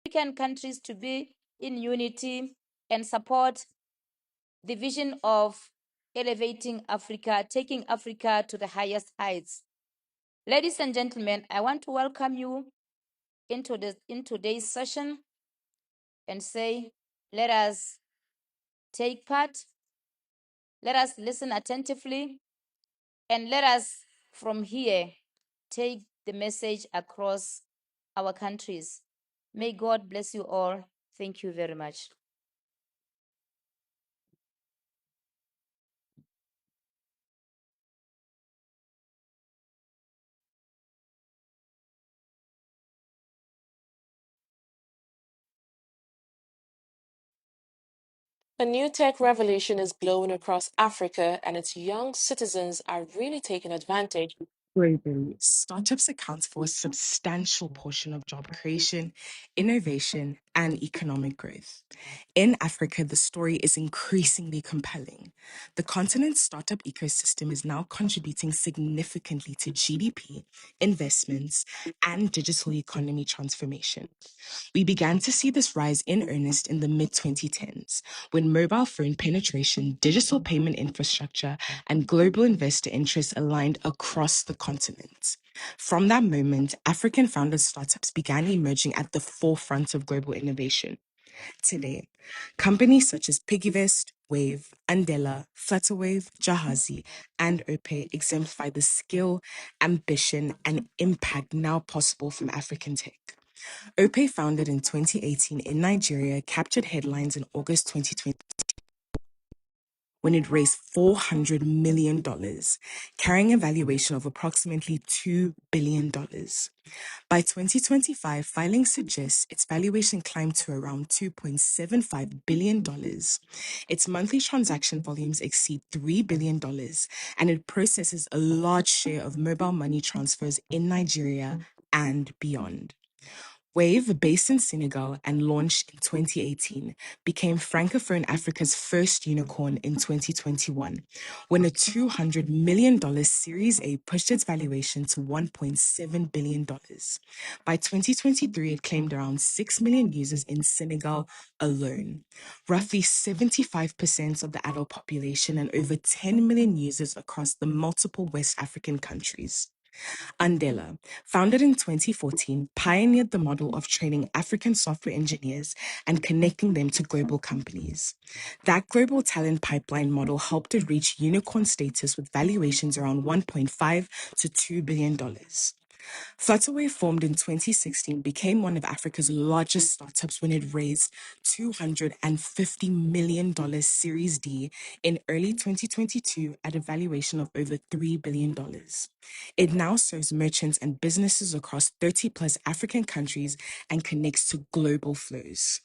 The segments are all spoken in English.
African countries to be in unity and support the vision of elevating Africa, taking Africa to the highest heights. Ladies and gentlemen, I want to welcome you into today's session and say, let us take part, let us listen attentively, and let us from here take the message across our countries. May God bless you all. Thank you very much. A new tech revolution is blowing across Africa, and its young citizens are really taking advantage. Globally, startups account for a substantial portion of job creation, innovation, and economic growth. In Africa, the story is increasingly compelling. The continent's startup ecosystem is now contributing significantly to GDP, investments, and digital economy transformation. We began to see this rise in earnest in the mid 2010s when mobile phone penetration, digital payment infrastructure, and global investor interest aligned across the continent. From that moment, African founded startups began emerging at the forefront of global innovation. Today, companies such as Piggyvest, Wave, Andela, Flutterwave, Jahazi, and Opay exemplify the skill, ambition, and impact now possible from African tech. Opay, founded in 2018 in Nigeria, captured headlines in August 2020 when it raised $400 million, carrying a valuation of approximately $2 billion. By 2025, filings suggest its valuation climbed to around $2.75 billion. Its monthly transaction volumes exceed $3 billion, and it processes a large share of mobile money transfers in Nigeria and beyond. Wave, based in Senegal and launched in 2018, became Francophone Africa's first unicorn in 2021, when a $200 million Series A pushed its valuation to $1.7 billion. By 2023, it claimed around 6 million users in Senegal alone, roughly 75% of the adult population, and over 10 million users across the multiple West African countries. Andela, founded in 2014, pioneered the model of training African software engineers and connecting them to global companies. That global talent pipeline model helped it reach unicorn status with valuations around $1.5 to $2 billion. Flutterwave, formed in 2016, became one of Africa's largest startups when it raised $250 million Series D in early 2022 at a valuation of over $3 billion. It now serves merchants and businesses across 30 plus African countries and connects to global flows.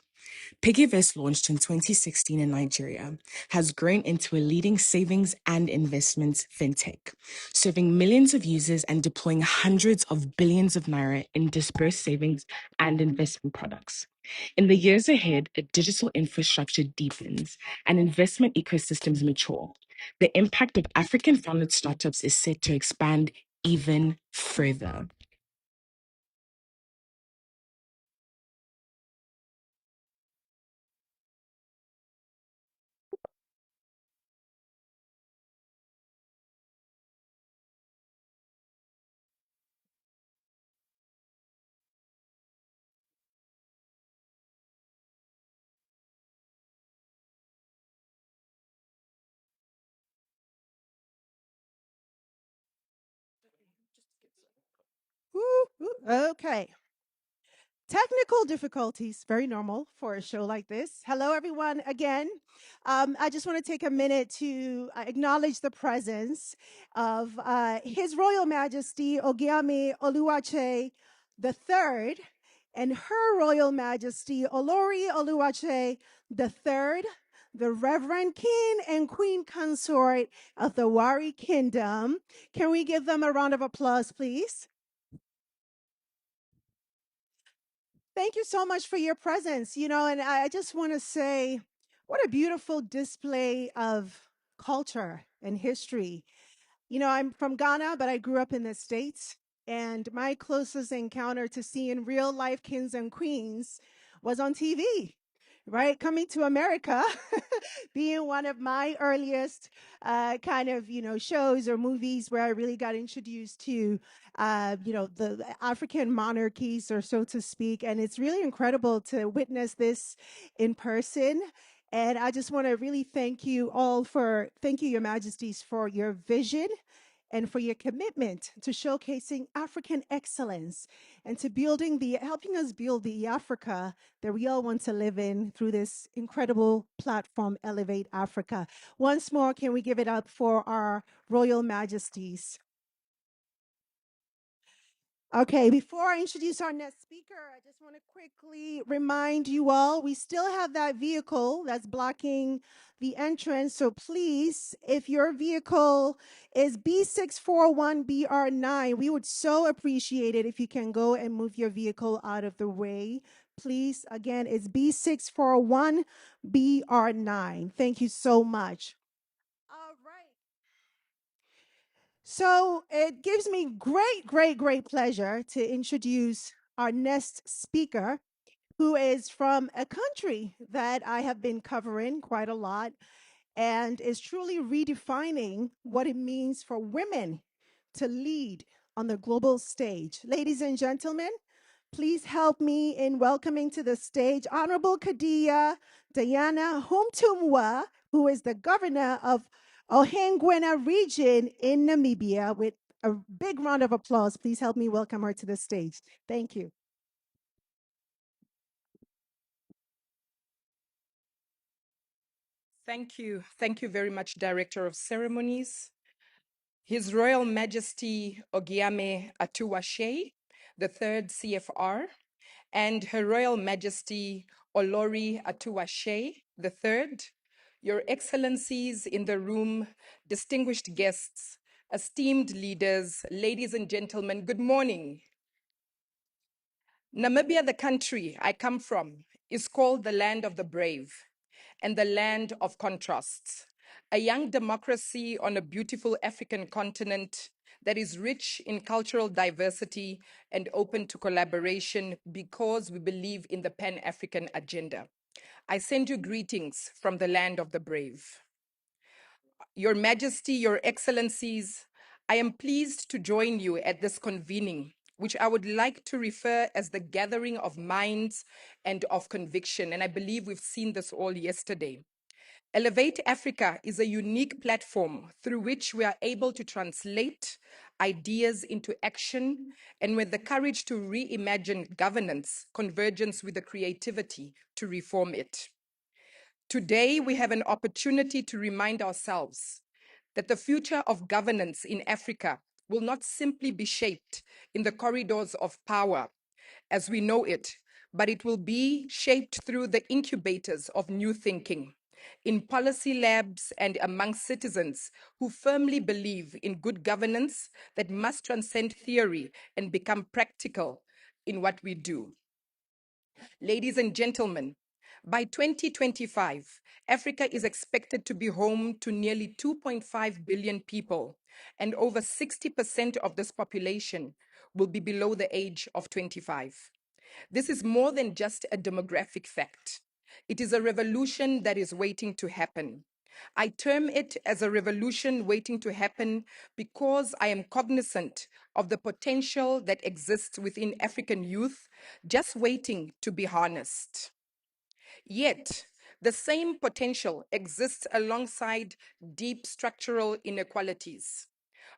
Piggyvest, launched in 2016 in Nigeria, has grown into a leading savings and investment fintech, serving millions of users and deploying hundreds of billions of naira in dispersed savings and investment products. In the years ahead, a digital infrastructure deepens and investment ecosystems mature. The impact of African founded startups is set to expand even further. Okay. Technical difficulties, very normal for a show like this. Hello, everyone, again. I just want to take a minute to acknowledge the presence of His Royal Majesty Ogiame Oluwache III and Her Royal Majesty Olori Oluwache III, the Reverend King and Queen Consort of the Wari Kingdom. Can we give them a round of applause, please? Thank you so much for your presence. And I just want to say, what a beautiful display of culture and history. I'm from Ghana, but I grew up in the States. And my closest encounter to seeing real life kings and queens was on TV, right? Coming to America, being one of my earliest kind of, shows or movies where I really got introduced to, the African monarchies, or so to speak. And it's really incredible to witness this in person. And I just want to really thank you, Your Majesties, for your vision and for your commitment to showcasing African excellence and to helping us build the Africa that we all want to live in through this incredible platform, Elevate Africa. Once more, can we give it up for our Royal Majesties? Okay, before I introduce our next speaker, I just want to quickly remind you all we still have that vehicle that's blocking the entrance. So please, if your vehicle is B641BR9, we would so appreciate it if you can go and move your vehicle out of the way. Please, again, it's B641BR9. Thank you so much. All right. So it gives me great, great, great pleasure to introduce our next speaker, who is from a country that I have been covering quite a lot and is truly redefining what it means for women to lead on the global stage. Ladies and gentlemen, please help me in welcoming to the stage Honorable Kadia Diana Humtumwa, who is the governor of Ohangwena region in Namibia. With a big round of applause, please help me welcome her to the stage. Thank you. Thank you. Thank you very much, Director of Ceremonies. His Royal Majesty Ogiame Atuwashe, the third CFR, and Her Royal Majesty Olori Atuwashe, the third, Your Excellencies in the room, distinguished guests, esteemed leaders, ladies and gentlemen, good morning. Namibia, the country I come from, is called the land of the brave and the land of contrasts. A young democracy on a beautiful African continent that is rich in cultural diversity and open to collaboration because we believe in the Pan African agenda. I send you greetings from the land of the brave. Your Majesty, Your Excellencies, I am pleased to join you at this convening, which I would like to refer as the gathering of minds and of conviction. And I believe we've seen this all yesterday. Elevate Africa is a unique platform through which we are able to translate ideas into action and with the courage to reimagine governance, convergence with the creativity to reform it. Today, we have an opportunity to remind ourselves that the future of governance in Africa will not simply be shaped in the corridors of power as we know it, but it will be shaped through the incubators of new thinking, in policy labs and among citizens who firmly believe in good governance that must transcend theory and become practical in what we do. Ladies and gentlemen, by 2025, Africa is expected to be home to nearly 2.5 billion people, and over 60% of this population will be below the age of 25. This is more than just a demographic fact. It is a revolution that is waiting to happen. I term it as a revolution waiting to happen because I am cognizant of the potential that exists within African youth, just waiting to be harnessed. Yet, the same potential exists alongside deep structural inequalities.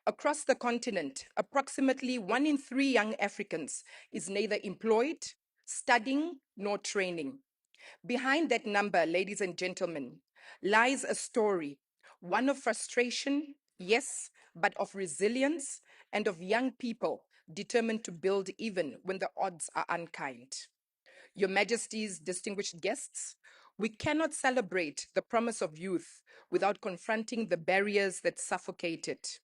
Across the continent, approximately 1 in 3 young Africans is neither employed, studying, nor training. Behind that number, ladies and gentlemen, lies a story, one of frustration, yes, but of resilience and of young people determined to build even when the odds are unkind. Your Majesty's distinguished guests, we cannot celebrate the promise of youth without confronting the barriers that suffocate it.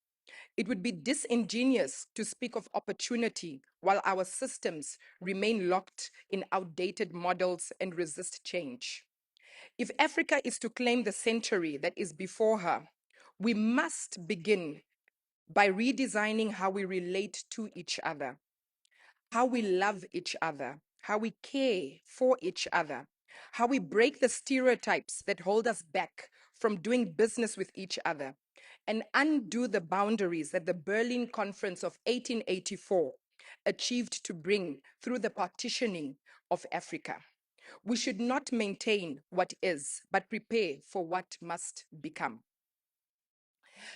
It would be disingenuous to speak of opportunity while our systems remain locked in outdated models and resist change. If Africa is to claim the century that is before her, we must begin by redesigning how we relate to each other, how we love each other, how we care for each other, how we break the stereotypes that hold us back from doing business with each other, and undo the boundaries that the Berlin Conference of 1884 achieved to bring through the partitioning of Africa. We should not maintain what is, but prepare for what must become.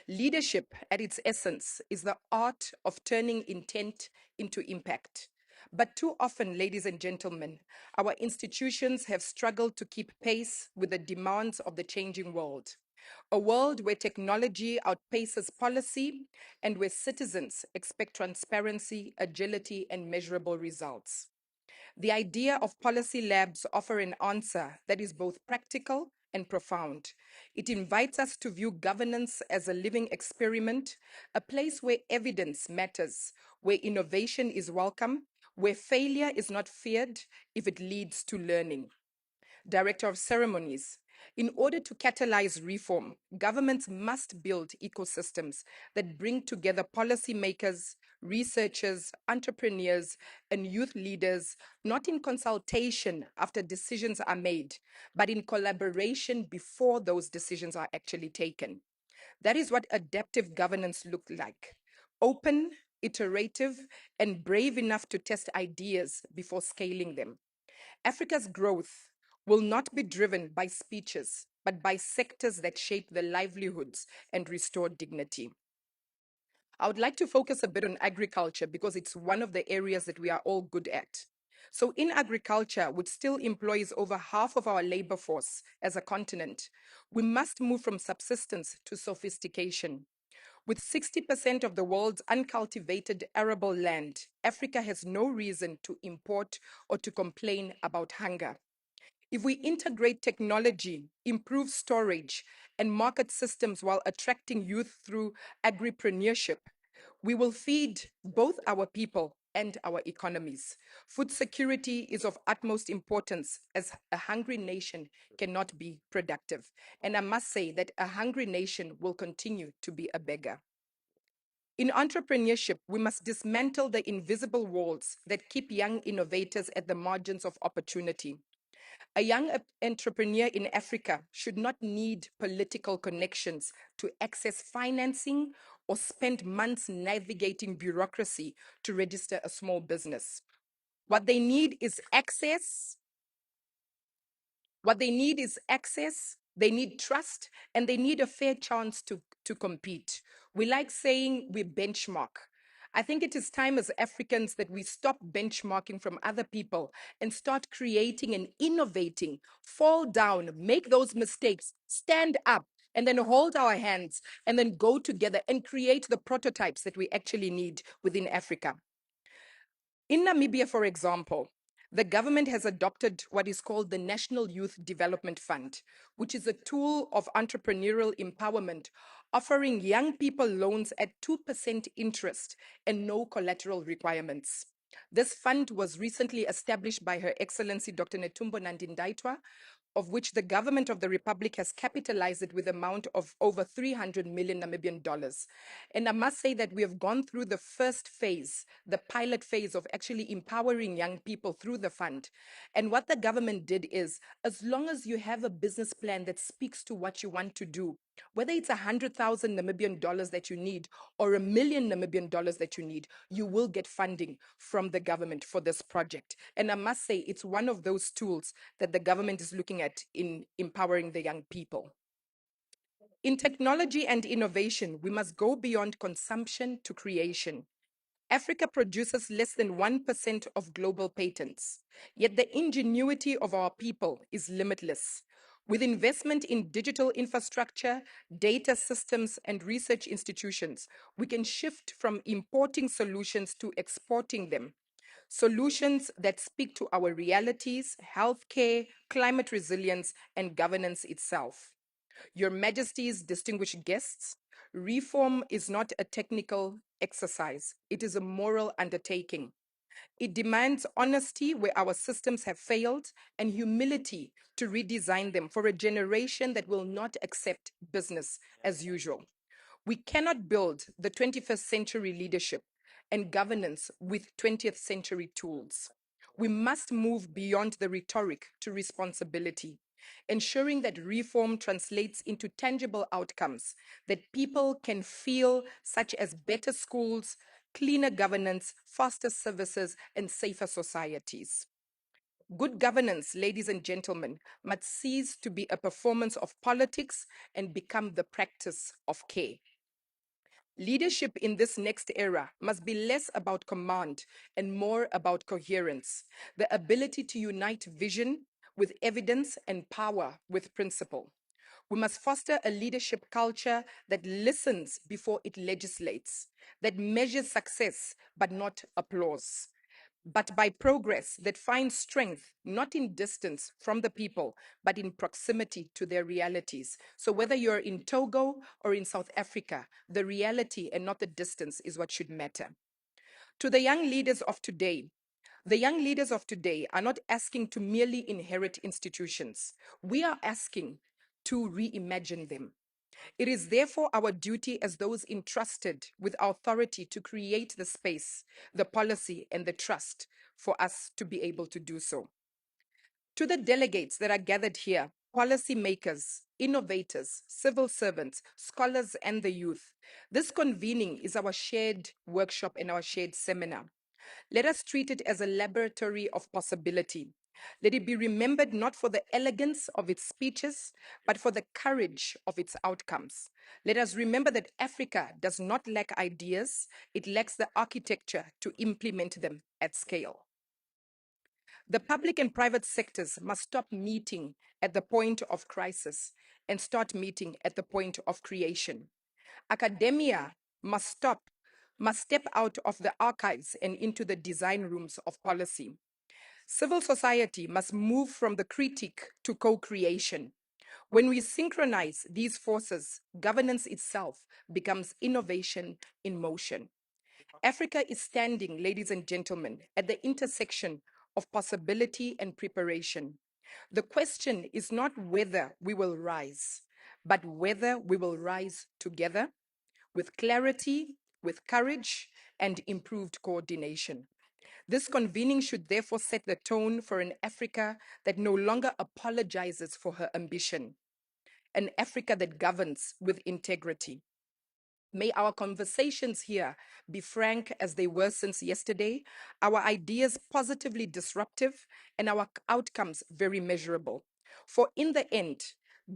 Leadership, at its essence, is the art of turning intent into impact. But too often, ladies and gentlemen, our institutions have struggled to keep pace with the demands of the changing world. A world where technology outpaces policy and where citizens expect transparency, agility, and measurable results. The idea of policy labs offer an answer that is both practical and profound. It invites us to view governance as a living experiment, a place where evidence matters, where innovation is welcome, where failure is not feared if it leads to learning. Director of Ceremonies. In order to catalyze reform, governments must build ecosystems that bring together policymakers, researchers, entrepreneurs, and youth leaders, not in consultation after decisions are made, but in collaboration before those decisions are actually taken. That is what adaptive governance looks like: open, iterative, and brave enough to test ideas before scaling them. Africa's growth will not be driven by speeches, but by sectors that shape their livelihoods and restore dignity. I would like to focus a bit on agriculture because it's one of the areas that we are all good at. So, in agriculture, which still employs over half of our labor force as a continent, we must move from subsistence to sophistication. With 60% of the world's uncultivated arable land, Africa has no reason to import or to complain about hunger. If we integrate technology, improve storage, and market systems while attracting youth through agripreneurship, we will feed both our people and our economies. Food security is of utmost importance, as a hungry nation cannot be productive. And I must say that a hungry nation will continue to be a beggar. In entrepreneurship, we must dismantle the invisible walls that keep young innovators at the margins of opportunity. A young entrepreneur in Africa should not need political connections to access financing or spend months navigating bureaucracy to register a small business. What they need is access. What they need is access, they need trust, and they need a fair chance to compete. We like saying we benchmark. I think it is time as Africans that we stop benchmarking from other people and start creating and innovating, fall down, make those mistakes, stand up, and then hold our hands and then go together and create the prototypes that we actually need within Africa. In Namibia, for example, the government has adopted what is called the National Youth Development Fund, which is a tool of entrepreneurial empowerment, offering young people loans at 2% interest and no collateral requirements. This fund was recently established by Her Excellency Dr. Netumbo Nandi-Ndaitwah, of which the government of the Republic has capitalized it with an amount of over 300 million Namibian dollars. And I must say that we have gone through the first phase, the pilot phase of actually empowering young people through the fund. And what the government did is, as long as you have a business plan that speaks to what you want to do, whether it's 100,000 Namibian dollars that you need or 1 million Namibian dollars that you need, you will get funding from the government for this project. And I must say, it's one of those tools that the government is looking at in empowering the young people. In technology and innovation, we must go beyond consumption to creation. Africa produces less than 1% of global patents, yet the ingenuity of our people is limitless. With investment in digital infrastructure, data systems, and research institutions, we can shift from importing solutions to exporting them. Solutions that speak to our realities, healthcare, climate resilience, and governance itself. Your Majesty's distinguished guests, reform is not a technical exercise, it is a moral undertaking. It demands honesty where our systems have failed and humility to redesign them for a generation that will not accept business as usual. We cannot build the 21st century leadership and governance with 20th century tools. We must move beyond the rhetoric to responsibility, ensuring that reform translates into tangible outcomes that people can feel, such as better schools, cleaner governance, faster services, and safer societies. Good governance, ladies and gentlemen, must cease to be a performance of politics and become the practice of care. Leadership in this next era must be less about command and more about coherence, the ability to unite vision with evidence and power with principle. We must foster a leadership culture that listens before it legislates, that measures success but not applause, but by progress that finds strength not in distance from the people, but in proximity to their realities. So whether you're in Togo or in South Africa, the reality and not the distance is what should matter. To the young leaders of today, the young leaders of today are not asking to merely inherit institutions. We are asking to reimagine them. It is therefore our duty as those entrusted with authority to create the space, the policy, and the trust for us to be able to do so. To the delegates that are gathered here, policymakers, innovators, civil servants, scholars, and the youth, this convening is our shared workshop and our shared seminar. Let us treat it as a laboratory of possibility. Let it be remembered not for the elegance of its speeches, but for the courage of its outcomes. Let us remember that Africa does not lack ideas, it lacks the architecture to implement them at scale. The public and private sectors must stop meeting at the point of crisis and start meeting at the point of creation. Academia must step out of the archives and into the design rooms of policy. Civil society must move from the critique to co-creation. When we synchronize these forces, governance itself becomes innovation in motion. Africa is standing, ladies and gentlemen, at the intersection of possibility and preparation. The question is not whether we will rise, but whether we will rise together with clarity, with courage, and improved coordination. This convening should therefore set the tone for an Africa that no longer apologizes for her ambition, an Africa that governs with integrity. May our conversations here be frank as they were since yesterday, our ideas positively disruptive, and our outcomes very measurable. For in the end,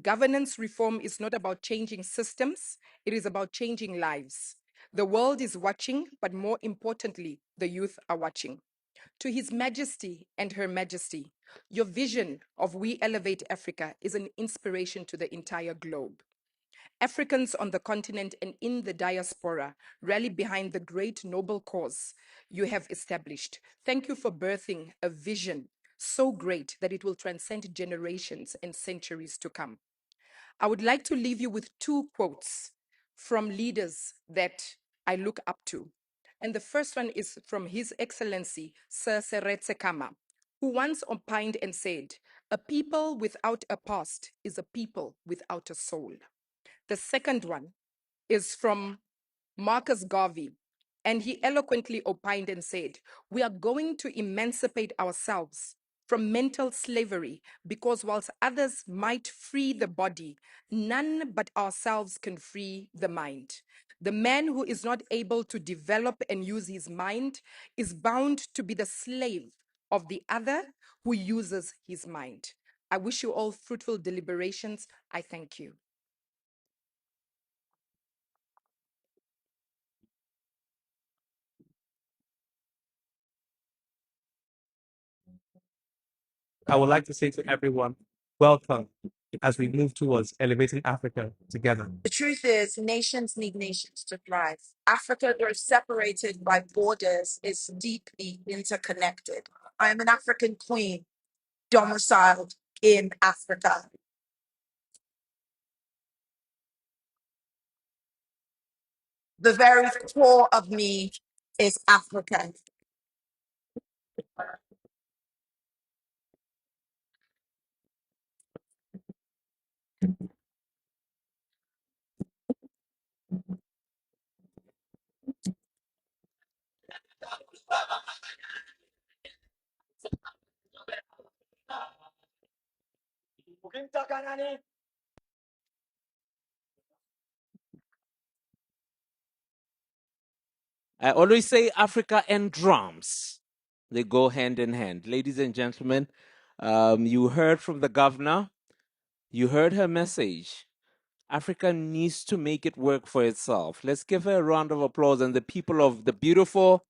governance reform is not about changing systems, it is about changing lives. The world is watching, but more importantly, the youth are watching. To His Majesty and Her Majesty, your vision of We Elevate Africa is an inspiration to the entire globe. Africans on the continent and in the diaspora rally behind the great noble cause you have established. Thank you for birthing a vision so great that it will transcend generations and centuries to come. I would like to leave you with two quotes from leaders that I look up to. And the first one is from His Excellency Sir Seretse Khama, who once opined and said, "A people without a past is a people without a soul." The second one is from Marcus Garvey, and he eloquently opined and said, "We are going to emancipate ourselves from mental slavery because whilst others might free the body, none but ourselves can free the mind. The man who is not able to develop and use his mind is bound to be the slave of the other who uses his mind." I wish you all fruitful deliberations. I thank you. I would like to say to everyone, welcome as we move towards elevating Africa together. The truth is, nations need nations to thrive. Africa, though separated by borders, is deeply interconnected. I am an African queen domiciled in Africa. The very core of me is African. I always say Africa and drums. They go hand in hand. Ladies and gentlemen, you heard from the governor. You heard her message. Africa needs to make it work for itself. Let's give her a round of applause and the people of the beautiful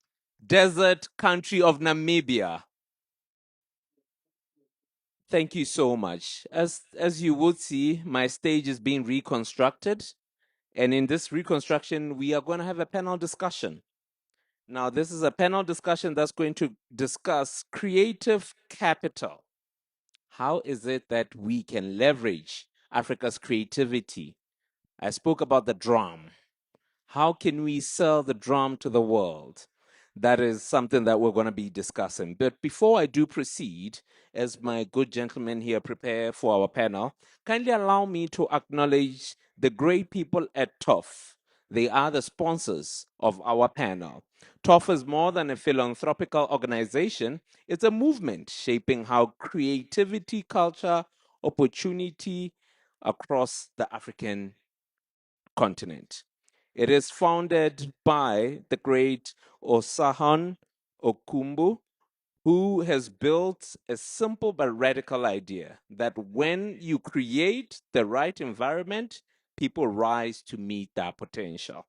desert country of Namibia. Thank you so much. As you would see, my stage is being reconstructed. And in this reconstruction, we are going to have a panel discussion. Now, this is a panel discussion that's going to discuss creative capital. How is it that we can leverage Africa's creativity? I spoke about the drum. How can we sell the drum to the world? That is something that we're going to be discussing. But before I do proceed, as my good gentlemen here prepare for our panel, kindly allow me to acknowledge the great people at TOF. They are the sponsors of our panel. TOF is more than a philanthropical organization, it's a movement shaping how creativity, culture, opportunity across the African continent. It is founded by the great Osahan Okumbu, who has built a simple but radical idea that when you create the right environment, people rise to meet that potential.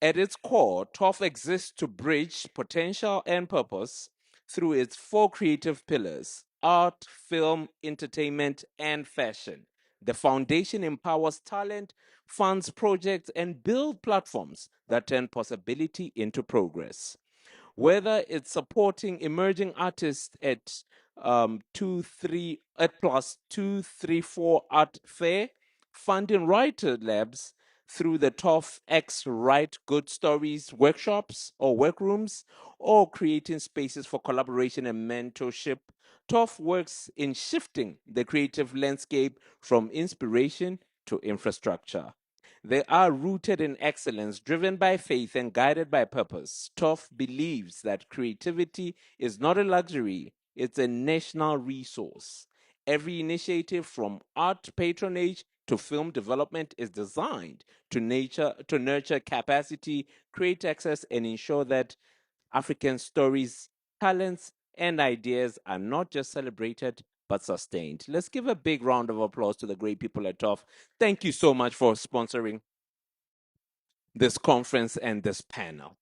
At its core, TOF exists to bridge potential and purpose through its four creative pillars: art, film, entertainment, and fashion. The foundation empowers talent, funds projects, and builds platforms that turn possibility into progress. Whether it's supporting emerging artists at 2 3 at plus 234 Art Fair, funding writer labs through the TOF X Write Good Stories workshops or workrooms, or creating spaces for collaboration and mentorship. TOF works in shifting the creative landscape from inspiration to infrastructure. They are rooted in excellence, driven by faith, and guided by purpose. TOF believes that creativity is not a luxury, it's a national resource. Every initiative from art patronage to film development is designed to nurture capacity, create access, and ensure that African stories, talents, and ideas are not just celebrated but sustained. Let's give a big round of applause to the great people at TOF. Thank you so much for sponsoring this conference and this panel.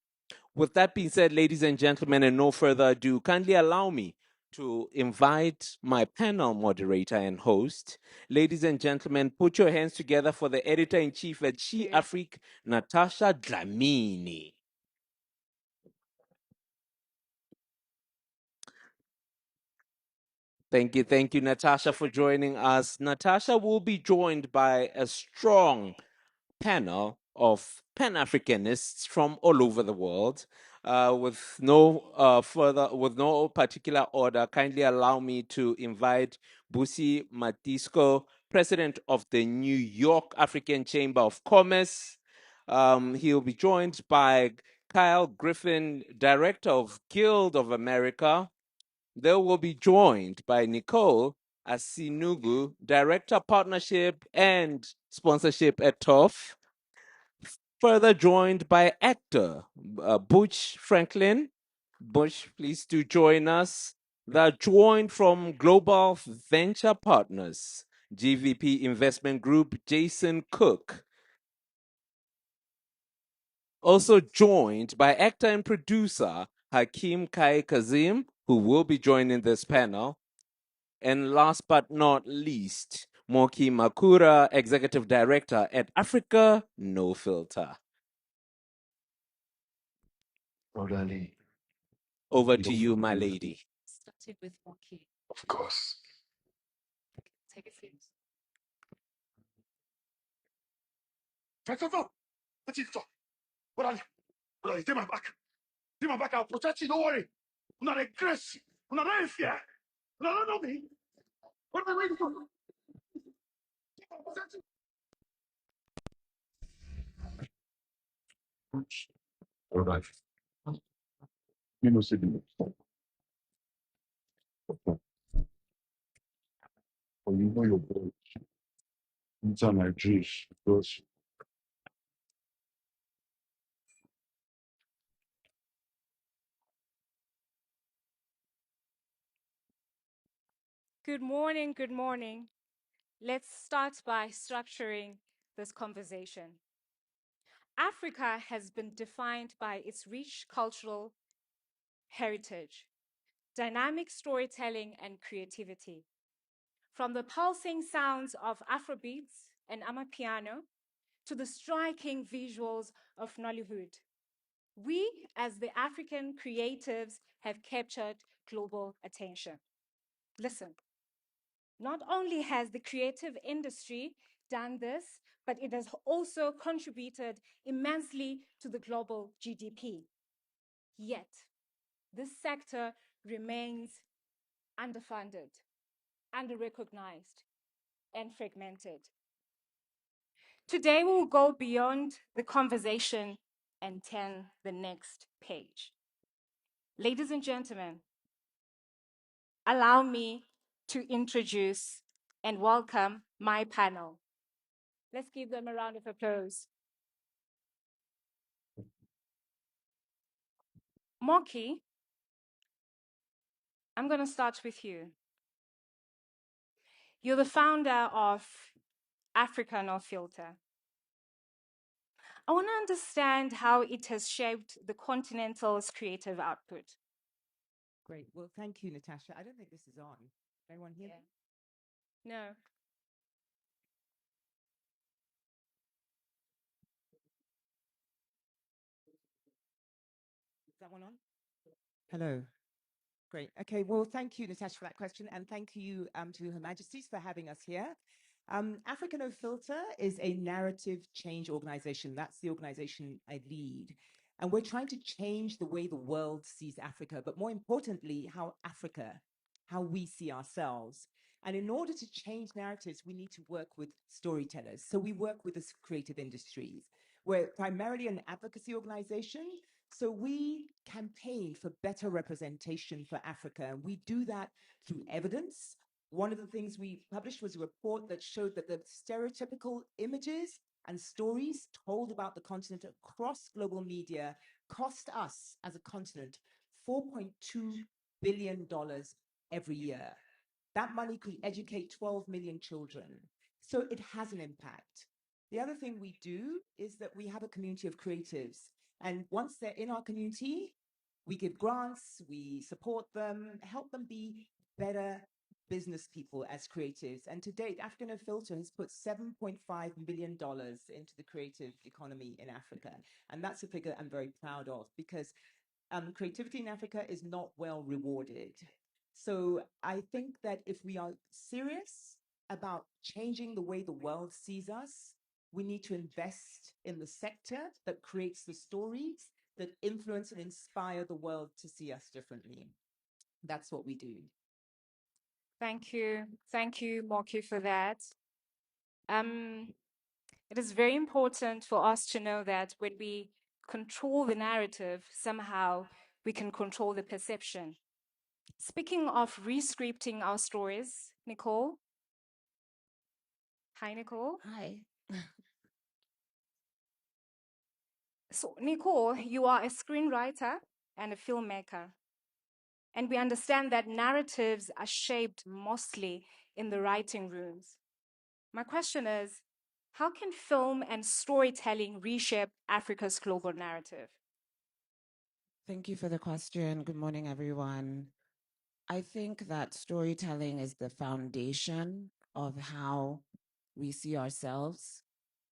With that being said, ladies and gentlemen, and no further ado, kindly allow me to invite my panel moderator and host. Ladies and gentlemen, put your hands together for the editor-in-chief at She Afrique, Natasha Dlamini. Thank you, Natasha, for joining us. Natasha will be joined by a strong panel of Pan-Africanists from all over the world. With no particular order, kindly allow me to invite Busi Matisco, president of the New York African Chamber of Commerce. He'll be joined by Kyle Griffin, director of Guild of America. They will be joined by Nicole Asinugu, Director Partnership and Sponsorship at TOF. Further joined by actor Butch Franklin. Butch, please do join us. They're joined from Global Venture Partners, GVP Investment Group, Jason Cook. Also joined by actor and producer Hakim Kai Kazim, who will be joining this panel. And last but not least, Moki Makura, Executive Director at Africa No Filter. Orderly. Over to you, my lady. Starting with Moki. Of course. Take a seat. First of all, let it stop. Orderly. Orderly, take my back. Take my back, I'll protect you, don't worry. I'm not a grace. I'm not a fear. I'm not know me. What am I waiting for? I'll protect you. Orderly. You know, see the or you know your boy. Anytime I juice, because Good morning, good morning. Let's start by structuring this conversation. Africa has been defined by its rich cultural heritage, dynamic storytelling, and creativity. From the pulsing sounds of Afrobeats and Amapiano to the striking visuals of Nollywood, we, as the African creatives, have captured global attention. Listen. Not only has the creative industry done this, but it has also contributed immensely to the global GDP. Yet, this sector remains underfunded, underrecognized, and fragmented. Today, we will go beyond the conversation and turn the next page. Ladies and gentlemen, allow me to introduce and welcome my panel. Let's give them a round of applause. Moki, I'm going to start with you. You're the founder of Africa No Filter. I want to understand how it has shaped the continental's creative output. Great. Well, thank you, Natasha. I don't think this is on. Anyone hear me? No. Is that one on? Hello. Great. Okay. Well, thank you, Natasha, for that question. And thank you to Her Majesties for having us here. Africa No Filter is a narrative change organization. That's the organization I lead. And we're trying to change the way the world sees Africa, but more importantly, how we see ourselves. And in order to change narratives, we need to work with storytellers. So we work with the creative industries. We're primarily an advocacy organization. So we campaign for better representation for Africa. And we do that through evidence. One of the things we published was a report that showed that the stereotypical images and stories told about the continent across global media cost us as a continent $4.2 billion every year. That money could educate 12 million children. So it has an impact. The other thing we do is that we have a community of creatives. And once they're in our community, we give grants, we support them, help them be better business people as creatives. And to date, Africa No Filter has put $7.5 million into the creative economy in Africa. And that's a figure I'm very proud of because creativity in Africa is not well rewarded. So I think that if we are serious about changing the way the world sees us, we need to invest in the sector that creates the stories that influence and inspire the world to see us differently. That's what we do. Thank you. Thank you, Moki, for that. It is very important for us to know that when we control the narrative, somehow we can control the perception. Speaking of rescripting our stories, Nicole. Hi, Nicole. Hi. So, Nicole, you are a screenwriter and a filmmaker. And we understand that narratives are shaped mostly in the writing rooms. My question is, how can film and storytelling reshape Africa's global narrative? Thank you for the question. Good morning, everyone. I think that storytelling is the foundation of how we see ourselves.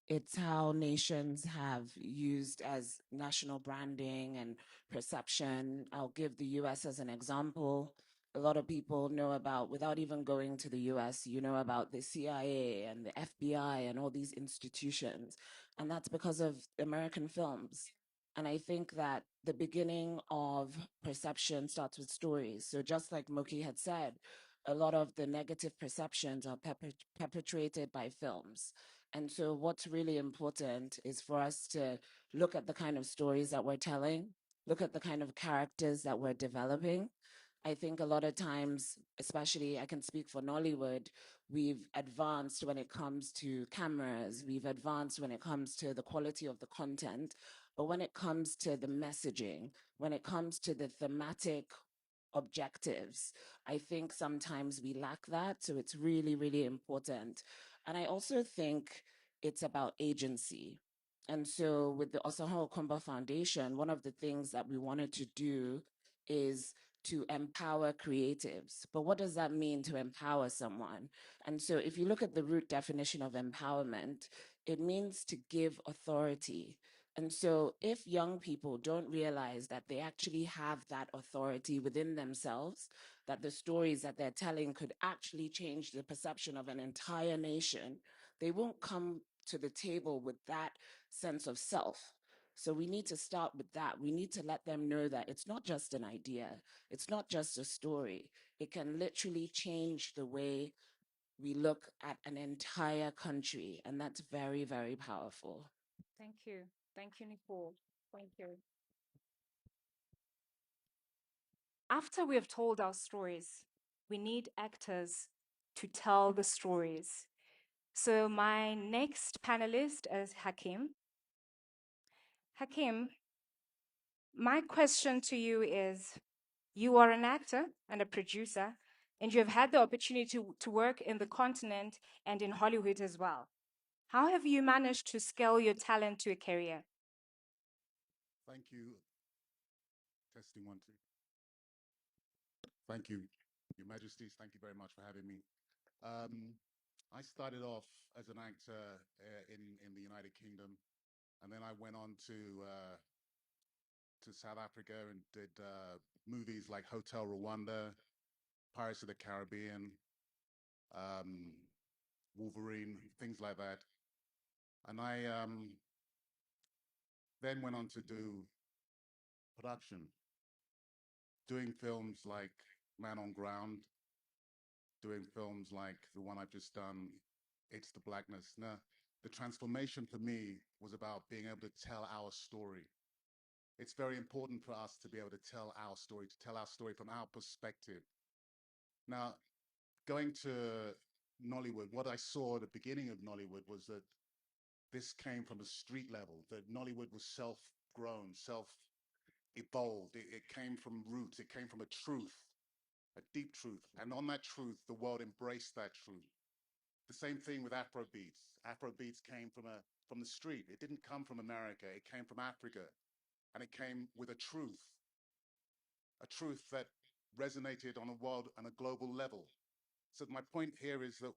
It's how nations have used as national branding and perception. I'll give the US as an example. A lot of people know about, without even going to the US, you know about the CIA and the FBI and all these institutions. And that's because of American films. And I think that the beginning of perception starts with stories. So just like Moki had said, a lot of the negative perceptions are perpetrated by films. And so what's really important is for us to look at the kind of stories that we're telling, look at the kind of characters that we're developing, I think a lot of times, especially I can speak for Nollywood, we've advanced when it comes to cameras, we've advanced when it comes to the quality of the content, but when it comes to the messaging, when it comes to the thematic objectives, I think sometimes we lack that. So it's really, really important. And I also think it's about agency. And so with the Osaho Okomba Foundation, one of the things that we wanted to do is to empower creatives. But what does that mean to empower someone? And so if you look at the root definition of empowerment, it means to give authority. And so if young people don't realize that they actually have that authority within themselves, that the stories that they're telling could actually change the perception of an entire nation, they won't come to the table with that sense of self. So we need to start with that. We need to let them know that it's not just an idea, it's not just a story. It can literally change the way we look at an entire country. And that's very, very powerful. Thank you. Thank you, Nicole. Thank you. After we have told our stories, we need actors to tell the stories. So my next panelist is Hakim. Hakim, my question to you is, you are an actor and a producer, and you have had the opportunity to work in the continent and in Hollywood as well. How have you managed to scale your talent to a career? Thank you. Testing one, two. Thank you, Your Majesties. Thank you very much for having me. I started off as an actor in the United Kingdom, and then I went on to South Africa and did movies like Hotel Rwanda, Pirates of the Caribbean, um, Wolverine, things like that. And I then went on to do production, doing films like Man on Ground, doing films like the one I've just done, It's the Blackness. Now, the transformation for me was about being able to tell our story. It's very important for us to be able to tell our story, from our perspective. Now, going to Nollywood, what I saw at the beginning of Nollywood was that this came from a street level, that Nollywood was self-grown, self-evolved. It came from roots, it came from a truth, a deep truth. And on that truth, the world embraced that truth. The same thing with Afrobeats. Afrobeats came from the street. It didn't come from America, it came from Africa. And it came with a truth that resonated on a world and a global level. So my point here is that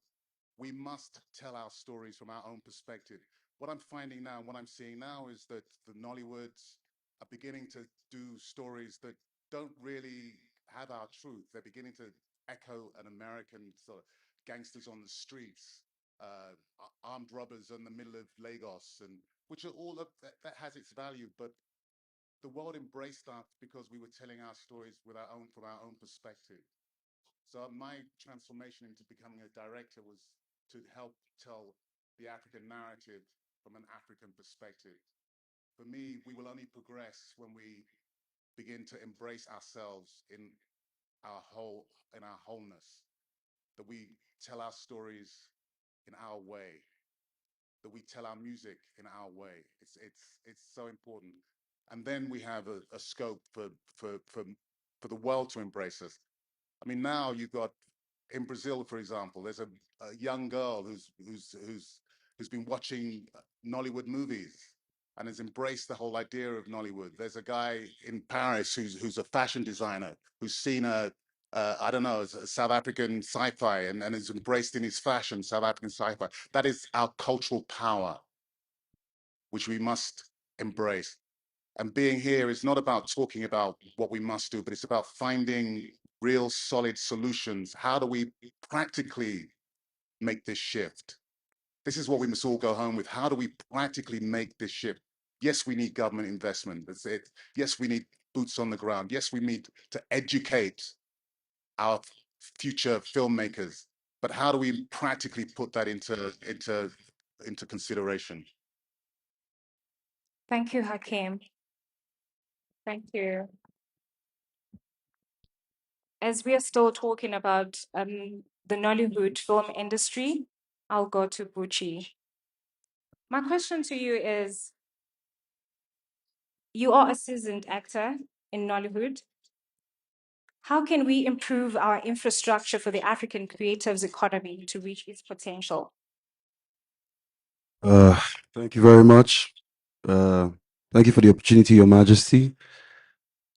we must tell our stories from our own perspective. What I'm finding now and what I'm seeing now is that the Nollywoods are beginning to do stories that don't really have our truth. They're beginning to echo an American sort of gangsters on the streets, armed robbers in the middle of Lagos, and which are all of that has its value, but the world embraced us because we were telling our stories with from our own perspective. So my transformation into becoming a director was to help tell the African narrative from an African perspective. For me, we will only progress when we begin to embrace ourselves in our wholeness, that we tell our stories in our way, that we tell our music in our way. It's so important. And then we have a scope for the world to embrace us. I mean, now you've got in Brazil, for example, there's a young girl who's been watching Nollywood movies and has embraced the whole idea of Nollywood. There's a guy in Paris who's a fashion designer who's seen I don't know, a South African sci-fi and has embraced in his fashion South African sci-fi. That is our cultural power, which we must embrace. And being here is not about talking about what we must do, but it's about finding real solid solutions. How do we practically make this shift? This is what we must all go home with. How do we practically make this shift? Yes, we need government investment. That's it. Yes, we need boots on the ground. Yes, we need to educate our future filmmakers. But how do we practically put that into consideration? Thank you, Hakim. Thank you. as we are still talking about the Nollywood film industry, I'll go to Buchi. My question to you is, you are a seasoned actor in Nollywood. How can we improve our infrastructure for the African creatives economy to reach its potential? Uh, Thank you very much. Uh, Thank you for the opportunity, Your Majesty.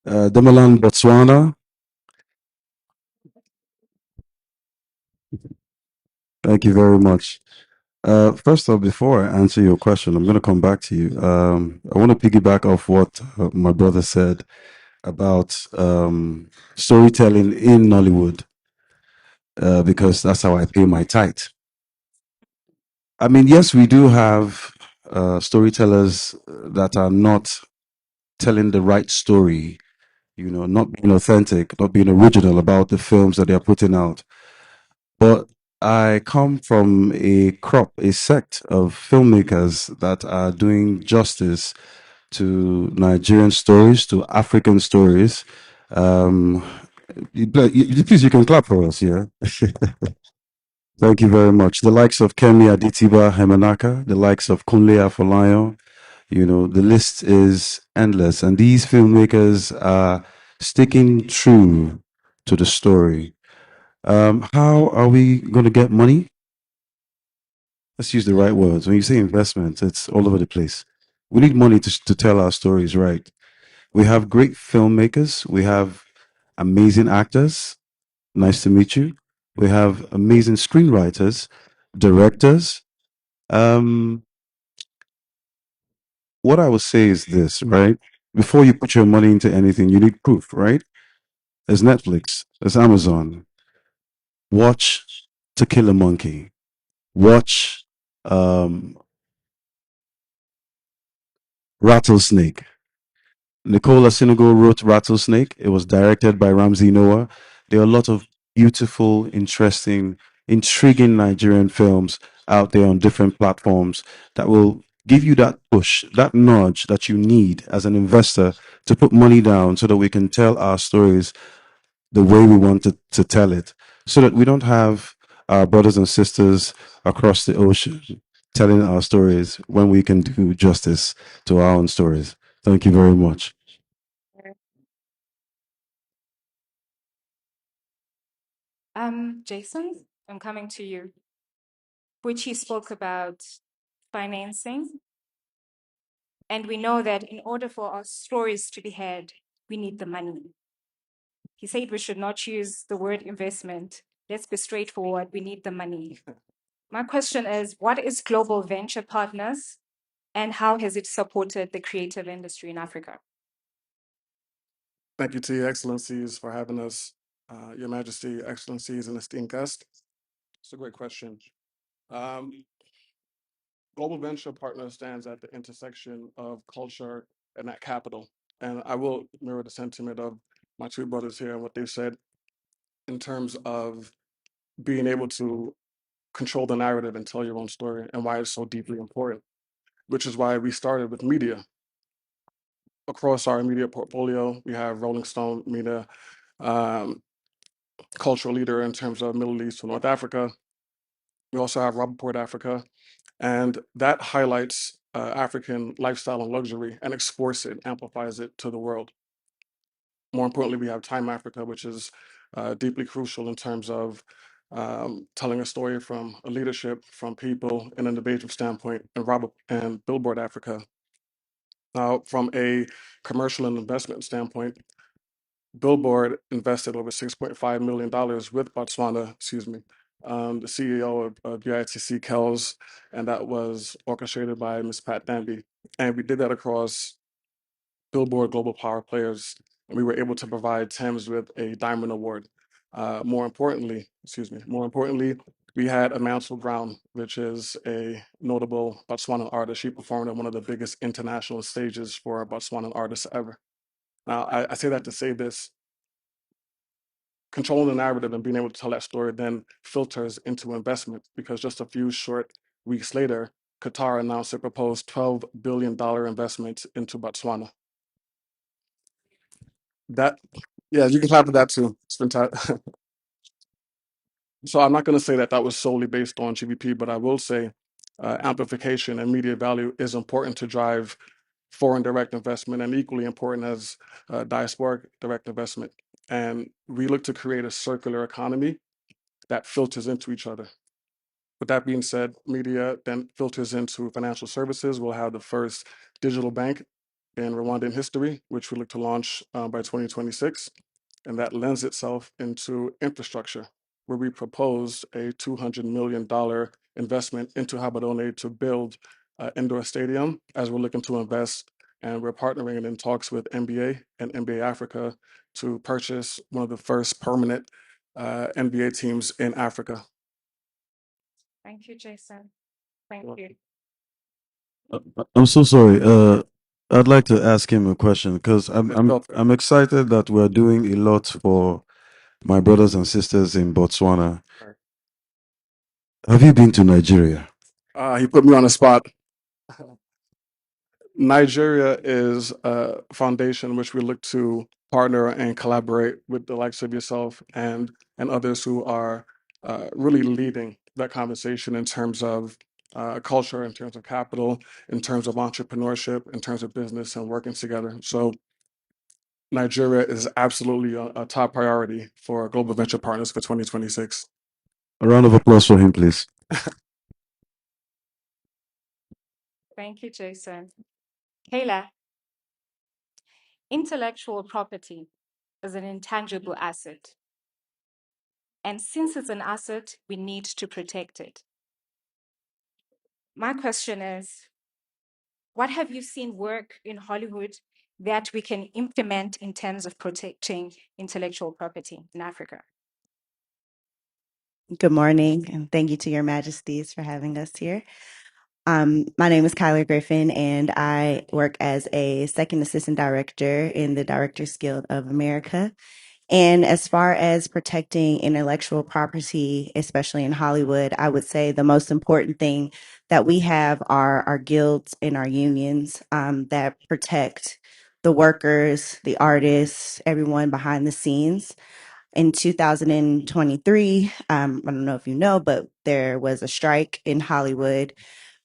Demalan, Botswana. Thank you very much. First off, before I answer your question, I'm going to come back to you. I want to piggyback off what my brother said about storytelling in Nollywood, because that's how I pay my tithe. I mean, yes, we do have storytellers that are not telling the right story, not being authentic, not being original about the films that they're putting out. But I come from a crop, a sect of filmmakers that are doing justice to Nigerian stories, to African stories. Um, Please, you can clap for us, yeah? Thank you very much. The likes of Kemi Aditiba Hemanaka, the likes of Kunle Afolayan, the list is endless. And these filmmakers are sticking true to the story. How are we going to get money? Let's use the right words. When you say investment, it's all over the place. We need money to tell our stories right. We have great filmmakers. We have amazing actors. Nice to meet you. We have amazing screenwriters, directors. Um, what I would say is this, right? Before you put your money into anything, you need proof, right? There's Netflix, there's Amazon. Watch To Kill a Monkey. Watch um, Rattlesnake. Nicola Sinigo wrote Rattlesnake. It was directed by Ramsey Noah. There are a lot of beautiful, interesting, intriguing Nigerian films out there on different platforms that will give you that push, that nudge that you need as an investor to put money down so that we can tell our stories the way we want to tell it, so that we don't have our brothers and sisters across the ocean telling our stories when we can do justice to our own stories. Thank you very much. Jason, I'm coming to you. Which he spoke about financing. And we know that in order for our stories to be heard, we need the money. He said we should not use the word investment. Let's be straightforward. We need the money. My question is, what is Global Venture Partners and how has it supported the creative industry in Africa? Thank you to Your Excellencies for having us, Your Majesty, Excellencies, and esteemed guests. It's a great question. Um, Global Venture Partner stands at the intersection of culture and that capital. And I will mirror the sentiment of my two brothers here and what they've said in terms of being able to control the narrative and tell your own story and why it's so deeply important, which is why we started with media. Across our media portfolio, we have Rolling Stone Media, um, cultural leader in terms of Middle East to North Africa. We also have Robert Africa, and that highlights African lifestyle and luxury and exports it, amplifies it to the world. More importantly, we have Time Africa, which is deeply crucial in terms of telling a story from a leadership, from people, in an innovative standpoint, and Robert and Billboard Africa. Now, from a commercial and investment standpoint, Billboard invested over $6.5 million with Botswana, the CEO of BITC Kells, and that was orchestrated by Ms. Pat Danby. And we did that across Billboard Global Power Players, and we were able to provide Thames with a Diamond Award. More importantly, we had Amansu Brown, which is a notable Botswanan artist. She performed at one of the biggest international stages for Botswanan artists ever. Now, I say that to say this: controlling the narrative and being able to tell that story then filters into investment, because just a few short weeks later, Qatar announced a proposed $12 billion investment into Botswana. That Yeah, you can clap for that too. It's fantastic. So I'm not going to say that that was solely based on GDP, but I will say amplification and media value is important to drive foreign direct investment and equally important as diasporic direct investment. And we look to create a circular economy that filters into each other. With that being said, media then filters into financial services. We'll have the first digital bank in Rwandan history, which we look to launch by 2026. And that lends itself into infrastructure, where we proposed a $200 million investment into Habadone to build an indoor stadium as we're looking to invest. And we're partnering and in talks with NBA and NBA Africa to purchase one of the first permanent NBA teams in Africa. Thank you, Jason. Thank you. I'm so sorry. I'd like to ask him a question because I'm excited that we're doing a lot for my brothers and sisters in Botswana. Have you been to Nigeria? He put me on the spot. Nigeria is a foundation which we look to partner and collaborate with the likes of yourself and others who are really leading that conversation in terms of culture, in terms of capital, in terms of entrepreneurship, in terms of business and working together. So Nigeria is absolutely a top priority for global venture partners for 2026. A round of applause for him, please. Thank you, Jason. Kayla, intellectual property is an intangible asset. And since it's an asset, we need to protect it. My question is, what have you seen work in Hollywood that we can implement in terms of protecting intellectual property in Africa? Good morning, and thank you to your majesties for having us here. My name is Kyler Griffin, and I work as a second assistant director in the Directors Guild of America. And as far as protecting intellectual property, especially in Hollywood, I would say the most important thing that we have are our guilds and our unions that protect the workers, the artists, everyone behind the scenes. In 2023, I don't know if you know, but there was a strike in Hollywood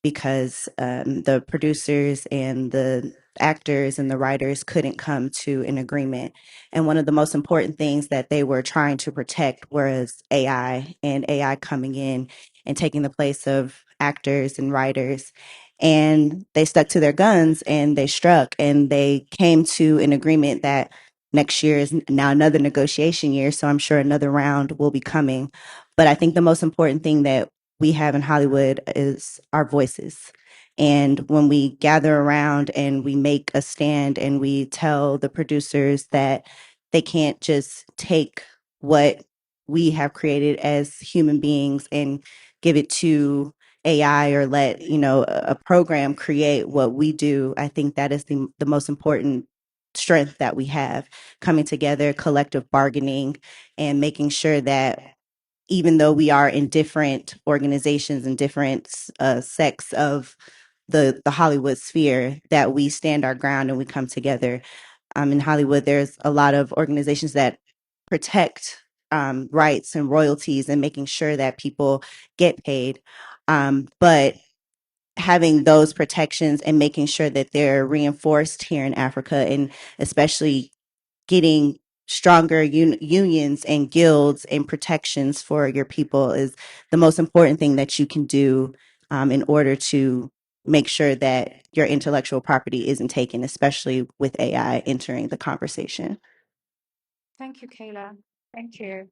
because the producers and the actors and the writers couldn't come to an agreement. And one of the most important things that they were trying to protect was AI and AI coming in and taking the place of actors and writers. And they stuck to their guns and they struck and they came to an agreement that next year is now another negotiation year. So I'm sure another round will be coming. But I think the most important thing that we have in Hollywood is our voices. And when we gather around and we make a stand and we tell the producers that they can't just take what we have created as human beings and give it to AI or let, a program create what we do, I think that is the most important strength that we have, coming together, collective bargaining, and making sure that even though we are in different organizations and different sects of the Hollywood sphere, that we stand our ground and we come together. In Hollywood, there's a lot of organizations that protect rights and royalties and making sure that people get paid. But having those protections and making sure that they're reinforced here in Africa, and especially getting stronger unions and guilds and protections for your people is the most important thing that you can do in order to make sure that your intellectual property isn't taken, especially with AI entering the conversation. Thank you, Kayla. Thank you.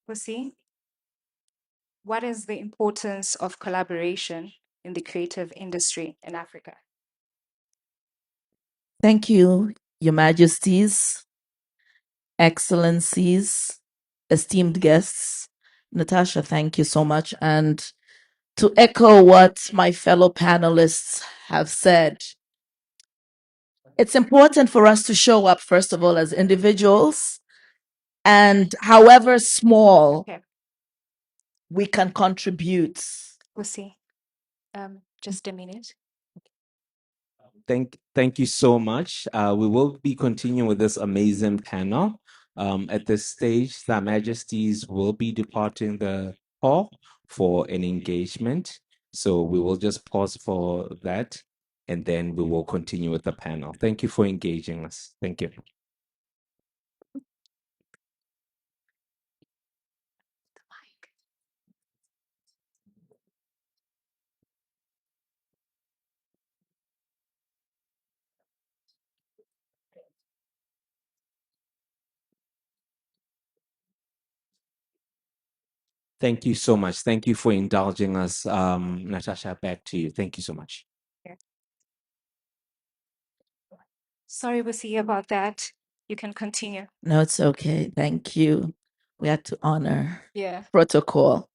Lucy, what is the importance of collaboration in the creative industry in Africa? Thank you, Your Majesties, Excellencies, esteemed guests. Natasha, thank you so much. And to echo what my fellow panelists have said, it's important for us to show up, first of all, as individuals, and however small Okay, we can contribute. Lucy, just a minute. Thank you so much. We will be continuing with this amazing panel. At this stage, Their Majesties will be departing the hall for an engagement. So we will just pause for that and then we will continue with the panel. Thank you for engaging us. Thank you. Thank you so much. Thank you for indulging us. Natasha, back to you. Thank you so much. Sorry, Busi, about that. You can continue. No, it's okay. Thank you. We had to honor Yeah. protocol.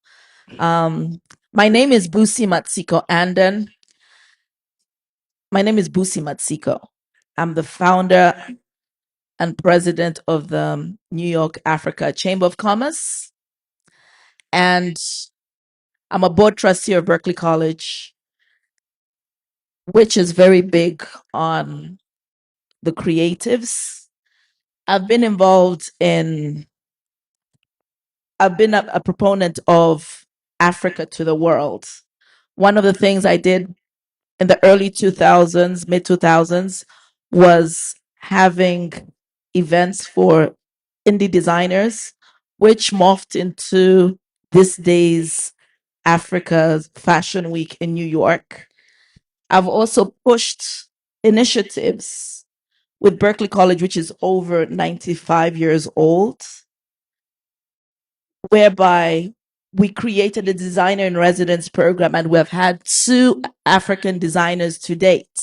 Um, my name is Busi Matsiko Anden. My name is Busi Matsiko. I'm the founder and president of the New York Africa Chamber of Commerce. And I'm a board trustee of Berkeley College, which is very big on the creatives. I've been involved in, I've been a proponent of Africa to the world. One of the things I did in the early 2000s, mid 2000s, was having events for indie designers, which morphed into this day's Africa's Fashion Week in New York. I've also pushed initiatives with Berkeley College, which is over 95 years old, whereby we created a designer in residence program and we've had 2 African designers to date.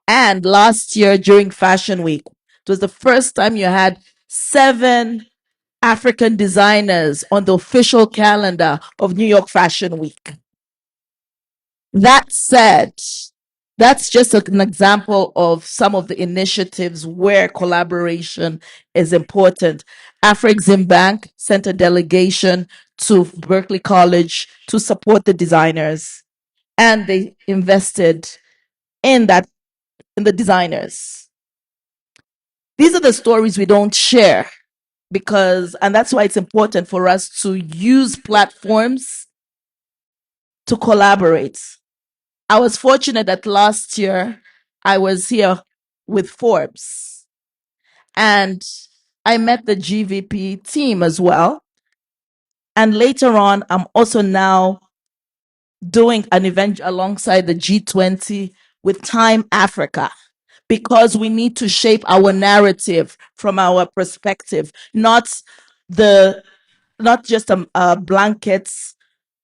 And last year during Fashion Week, it was the first time you had 7 African designers on the official calendar of New York Fashion Week. That said, that's just an example of some of the initiatives where collaboration is important. Afrexim Bank sent a delegation to Berkeley College to support the designers, and they invested in that, in the designers. These are the stories we don't share because, and that's why it's important for us to use platforms to collaborate. I was fortunate that last year I was here with Forbes and I met the GVP team as well. And later on, I'm also now doing an event alongside the G20 with Time Africa because we need to shape our narrative from our perspective, the not just a blanket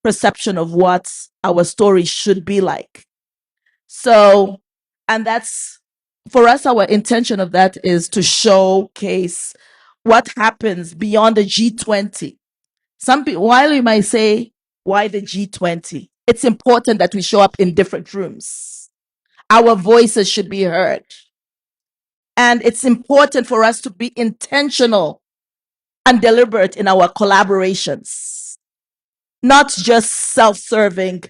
perception of what our story should be like. So, and that's for us, our intention of that is to showcase what happens beyond the G20. Some people, while you might say, why the G20? It's important that we show up in different rooms. Our voices should be heard. And it's important for us to be intentional and deliberate in our collaborations, not just self serving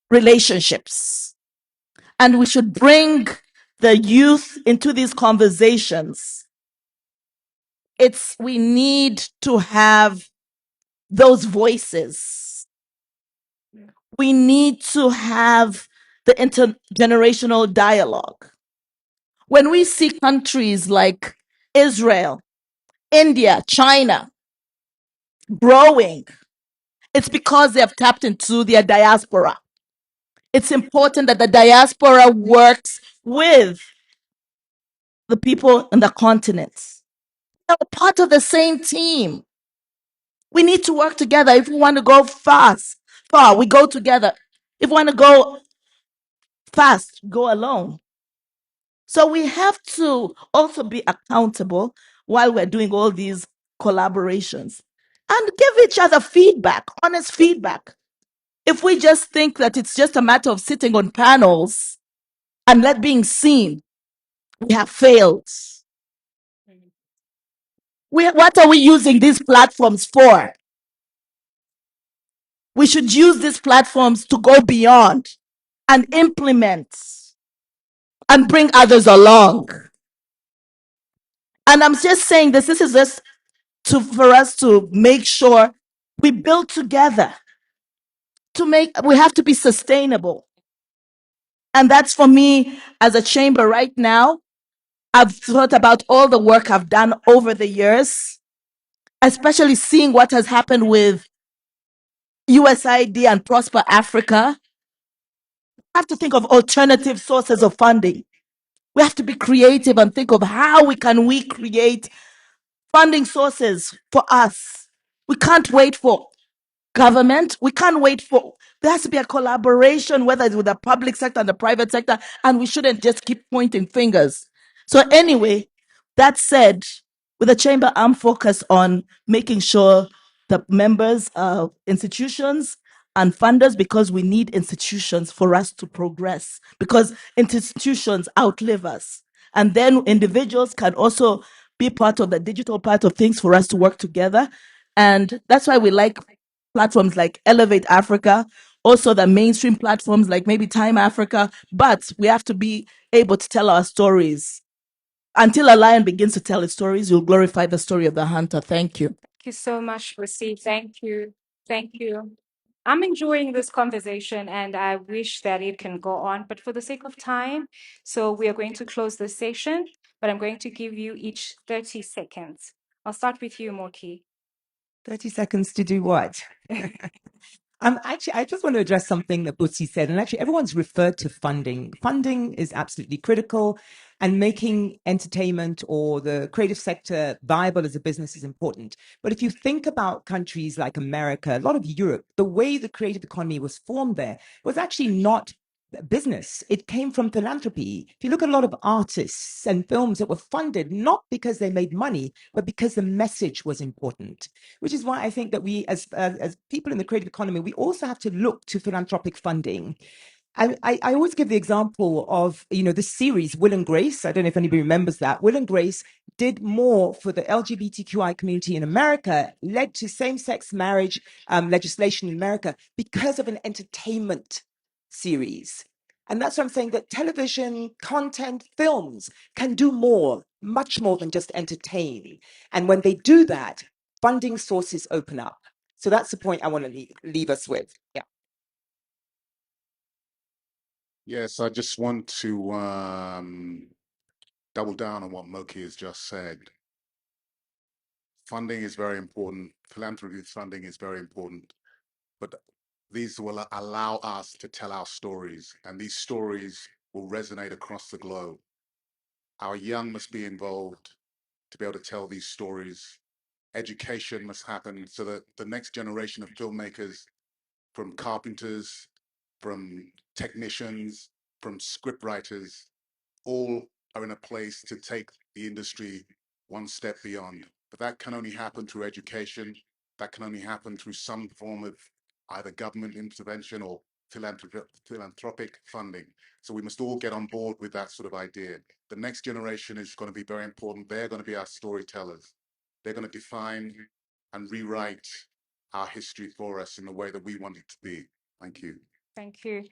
relationships. And we should bring the youth into these conversations. We need to have those voices. We need to have the intergenerational dialogue. When we see countries like Israel, India, China growing, it's because they have tapped into their diaspora. It's important that the diaspora works with the people in the continents. They're part of the same team. We need to work together. If we want to go far, we go together. If we want to go fast, go alone. So we have to also be accountable while we're doing all these collaborations and give each other feedback, honest feedback. If we just think that it's just a matter of sitting on panels and not being seen, we have failed. What are we using these platforms for? We should use these platforms to go beyond and implement. and bring others along. And I'm just saying this is just for us to make sure we build together. We have to be sustainable. And that's for me as a chamber right now. I've thought about all the work I've done over the years, especially seeing what has happened with USID and Prosper Africa. We have to think of alternative sources of funding. We have to be creative and think of how we create funding sources for us. We can't wait for government. We can't wait for, there has to be a collaboration, whether it's with the public sector and the private sector, and we shouldn't just keep pointing fingers. So, anyway, that said, with the chamber, I'm focused on making sure the members of institutions and funders, because we need institutions for us to progress, because institutions outlive us. And then individuals can also be part of the digital part of things for us to work together. And that's why we like platforms like Elevate Africa, also the mainstream platforms like maybe Time Africa, but we have to be able to tell our stories. Until a lion begins to tell its stories, you'll glorify the story of the hunter. Thank you. Thank you so much, Lucy. Thank you. Thank you. I'm enjoying this conversation and I wish that it can go on, but for the sake of time, so we are going to close this session, but I'm going to give you each 30 seconds. I'll start with you, Moki. 30 seconds to do what? Actually, I just want to address something that Butsi said, and actually, everyone's referred to funding. Funding is absolutely critical, and making entertainment or the creative sector viable as a business is important. But if you think about countries like America, a lot of Europe, the way the creative economy was formed there was actually not business. It came from philanthropy. If you look at a lot of artists and films that were funded not because they made money, but because the message was important, which is why I think that we, as people in the creative economy, we also have to look to philanthropic funding. I always give the example of, this series, Will and Grace. I don't know if anybody remembers that. Will and Grace did more for the LGBTQI community in America, led to same-sex marriage legislation in America because of an entertainment series. And that's what I'm saying, that television, content, films can do more, much more than just entertain. And when they do that, funding sources open up. So that's the point I want to leave us with. Yeah. Yes, I just want to double down on what Moki has just said. Funding is very important. Philanthropy funding is very important. But these will allow us to tell our stories, and these stories will resonate across the globe. Our young must be involved to be able to tell these stories. Education must happen so that the next generation of filmmakers, from carpenters, from technicians, from scriptwriters, all are in a place to take the industry one step beyond. But that can only happen through education. That can only happen through some form of either government intervention or philanthropic funding. So we must all get on board with that sort of idea. The next generation is going to be very important. They're going to be our storytellers. They're going to define and rewrite our history for us in the way that we want it to be. Thank you. Thank you.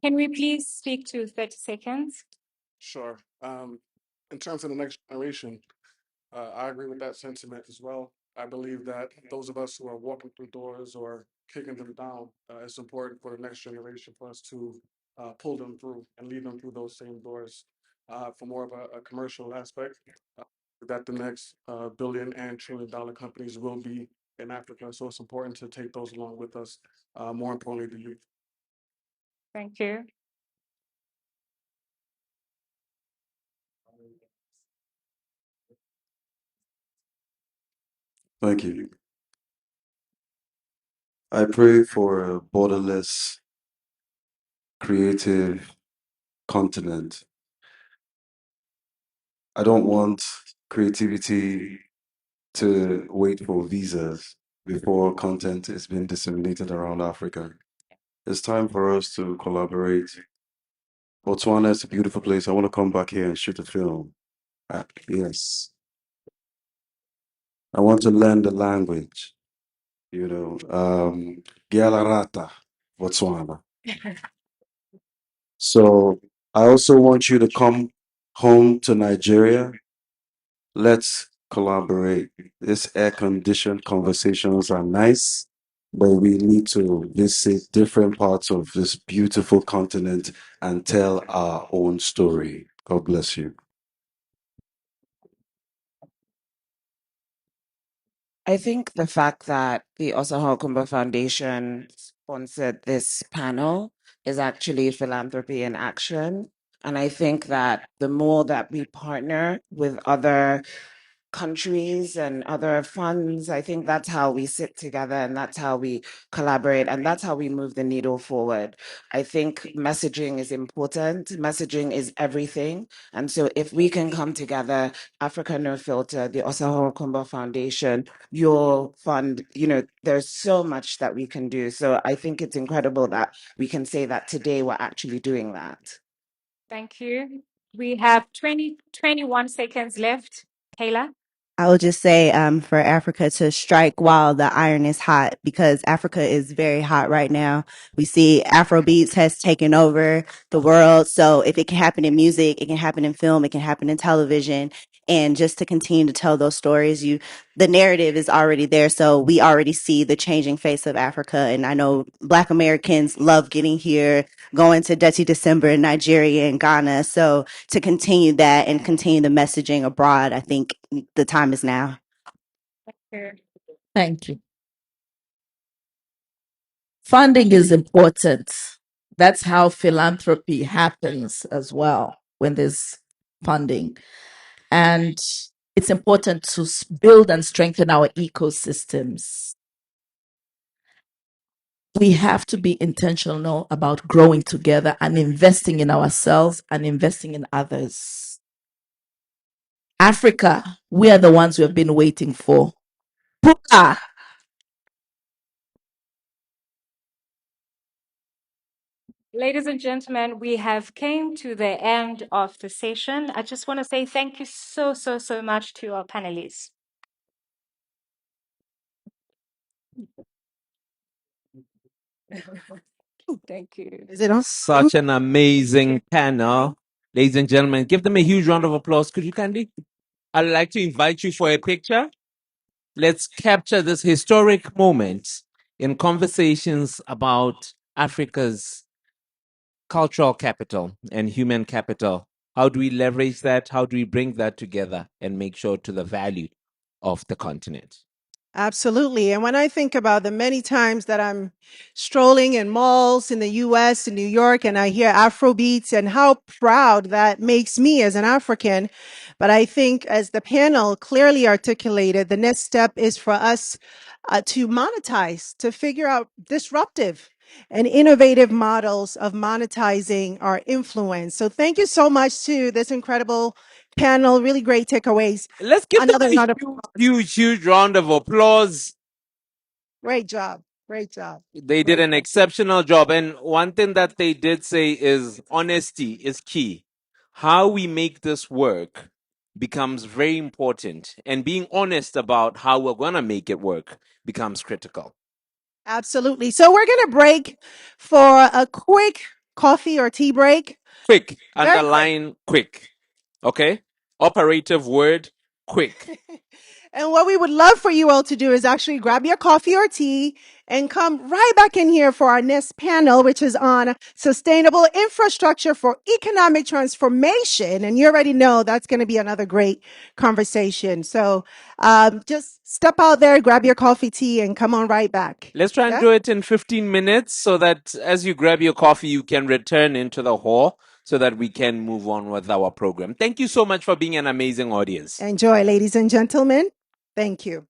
Can we please speak to 30 seconds? Sure. In terms of the next generation, I agree with that sentiment as well. I believe that those of us who are walking through doors or kicking them down, it's important for the next generation for us to pull them through and lead them through those same doors. For more of a commercial aspect, uh, that the next billion and trillion-dollar companies will be in Africa. So it's important to take those along with us. More importantly, the youth. Thank you. Thank you. I pray for a borderless, creative continent. I don't want creativity to wait for visas before content is being disseminated around Africa. It's time for us to collaborate. Botswana is a beautiful place. I want to come back here and shoot a film. Yes. I want to learn the language, Gialarata, Botswana. So I also want you to come home to Nigeria. Let's collaborate. These air conditioned conversations are nice, but we need to visit different parts of this beautiful continent and tell our own story. God bless you. I think the fact that the Osaho Kumba Foundation sponsored this panel is actually philanthropy in action. And I think that the more that we partner with other countries and other funds, I think that's how we sit together and that's how we collaborate and that's how we move the needle forward. I think messaging is important. Messaging is everything. And so if we can come together, Africa No Filter, the Osaho Kumba Foundation, your fund, there's so much that we can do. So I think it's incredible that we can say that today we're actually doing that. Thank you. We have 21 seconds left. Kayla? I would just say for Africa to strike while the iron is hot because Africa is very hot right now. We see Afrobeats has taken over the world. So if it can happen in music, it can happen in film, it can happen in television. And just to continue to tell those stories, the narrative is already there. So we already see the changing face of Africa. And I know Black Americans love getting here, going to Dutchy December in Nigeria and Ghana. So to continue that and continue the messaging abroad, I think the time is now. Sure. Thank you. Funding is important. That's how philanthropy happens as well when there's funding. And it's important to build and strengthen our ecosystems. We have to be intentional about growing together and investing in ourselves and investing in others. Africa, we are the ones we have been waiting for. Puka. Ladies and gentlemen, we have came to the end of the session. I just want to say thank you so, so, so much to our panelists. Thank you. Is it on? Such an amazing panel. Ladies and gentlemen, give them a huge round of applause. Could you kindly? I'd like to invite you for a picture. Let's capture this historic moment in conversations about Africa's cultural capital and human capital. How do we leverage that? How do we bring that together and make sure to the value of the continent? Absolutely. And when I think about the many times that I'm strolling in malls in the US and New York and I hear Afro beats and how proud that makes me as an African. But I think as the panel clearly articulated, the next step is for us to monetize, to figure out disruptive and innovative models of monetizing our influence. So thank you so much to this incredible panel. Really great takeaways. Let's give them Another a round of huge, huge, huge round of applause. great job. Great job. They did Great an job. exceptional job. And one thing that they did say is honesty is key. How we make this work becomes very important. And being honest about how we're going to make it work becomes critical. Absolutely. So we're going to break for a quick coffee or tea break. Quick, Very quick. underline quick. Okay? Operative word, quick. And what we would love for you all to do is actually grab your coffee or tea and come right back in here for our next panel, which is on sustainable infrastructure for economic transformation. And you already know that's going to be another great conversation. So just step out there, grab your coffee, tea, and come on right back. Let's try and Yeah? do it in 15 minutes so that as you grab your coffee, you can return into the hall so that we can move on with our program. Thank you so much for being an amazing audience. Enjoy, ladies and gentlemen. Thank you.